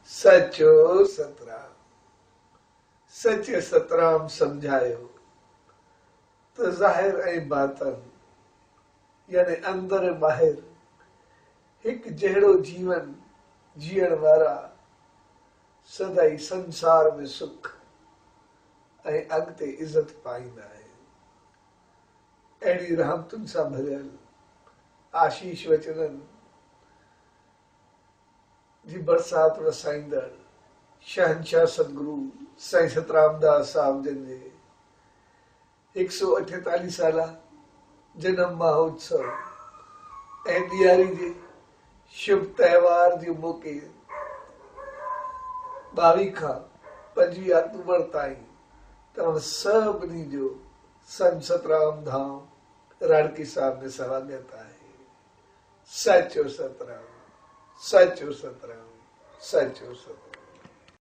सचो सतराम। सचे सतराम समझायो तो ज़ाहिर ऐं बातन यानी अंदर ॿाहिर एक जहिड़ो जीवन जीअण वारा सदाई संसार में सुख ऐं अॻिते इज़त पाईंदा आहिनि। अहिड़ी रहमतुनि सां भरियल आशीष वचननि जी बरसात वसाईंदड़ शहनशाह सतगुरु साईं सतरामदास साहिब जन जे 148 साला जन्म महोत्सव ऐं ॾियारी जे शुभ त्योहार जे मौक़े 22 खां 25 अक्टूबर ताईं तव्हां सभिनी जो संत सतराम धाम राड़की साहिब में स्वागत आहे। सचो सतराम, सचो सतराम, सचो सतराम।